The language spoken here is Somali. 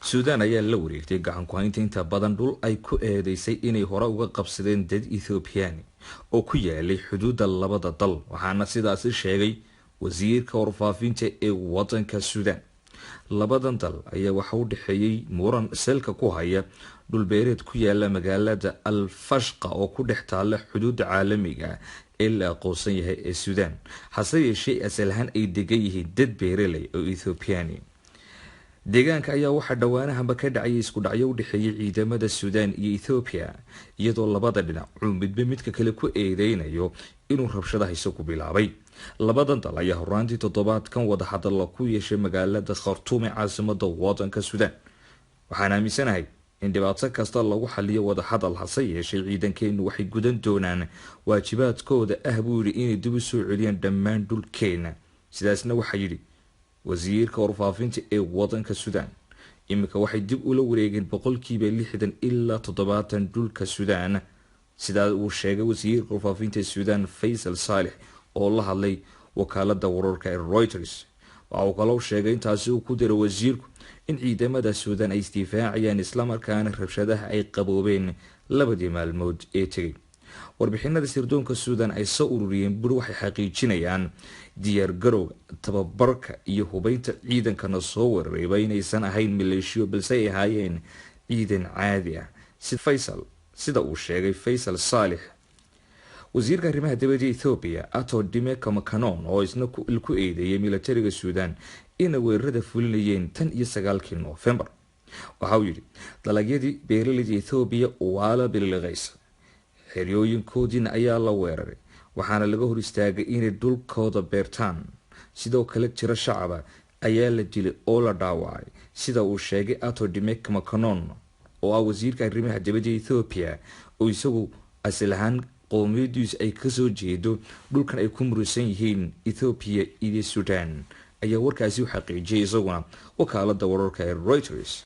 Suudaan ayaa la wareegtay gacan ku haynta inta badan dhul ay ku eedeysay inay hore uga qabsadeen dad Ethiopian oo ku yaalay xuduudda labada dal, waxaana sidaasi sheegay wasiirka warfaafinta ee wadanka Suudaan. Labadan dal ayaa waxa u dhaxeeyay muran selka ku haya dhul beereed ku yaala magaalada Al-Fashqa oo ku dhex taala xuduudda caalamiga ee la aqoonsan yahay ee Suudaan. Hase yeeshee asal ahaan ay degan yihiin dad beeraley oo Ethiopian. deegaanka ayaa waxa dhawaanahanba ka dhacay isku dhacyo u dhaxeeyay ciidamada Suudaan iyo Ethiopia, iyadoo labada dhinac midba midka kale ku eedeynayo inuu rabshadaha isagu bilaabay. Labadan dal ayaa horaantii toddobaadkan wada hadal ku yeeshay magaalada Khartoum ee caasimadda wadanka Suudaan. Waxaan aaminsanahay in dhibaato kasta lagu xalliyo wada hadal, hase yeeshee ciidankeenu waxay gudan doonaan waajibaadkooda buu yiri inay dib u soo celiyaan dhammaan dhulkeena. Sidaasna waxa yiri wasiirka warfaafinta ee wadanka Suudaan. Imika waxay dib ula wareegeen 60% ilaa 70% dhulka Suudaan, sida uu sheegay wasiirka warfaafinta Suudaan Faisal Salih oo la hadlay wakaaladda wararka ee Reuters. Waxa uu kaloo sheegay intaasi uu ku diray wasiirku in ciidamada Suudaan ay istifaacayaan isla markaana rabshadaha ay qaboobeen labadii maalmood ee tagay. warbixinada sirdoonka Suudaan ay soo ururiyeen bur waxay xaqiijinayaan diyaar garowga tababarka iyo hubaynta ciidankana soo wareebay inaysan ahayn maleeshiyo balse ay ahaayeen ciidan caadi ah, sida uu sheegay Faisal Salih. wasiirka arrimaha dibadda Ethiopia Ato Dimeka Makanon oo isna ku eedeeyay militariga Suudaan inay weerarada fulinayeen 9 November. waxa uu yiri dalagyadii beeraleyda Ethiopia waa la bilaqaysa, xerooyinkoodina ayaa la weeraray, waxaana laga hor istaagay inay dhulkooda beertaan. sidoo kale jira shacab ayaa la dilay oo la dhaawacay, sida uu sheegay Ato Dimeka Makanon oo ah wasiirka arrimaha dibadda Ethiopia oo isagu asal ahaan qowmiyadiisu ay ka soo jeedo dhulkan ay ku murusan yihiin Ethiopia iyo Suudaan. ayaa warkaasi u xaqiijiyay isaguna wakaaladda wararka ee Reuters.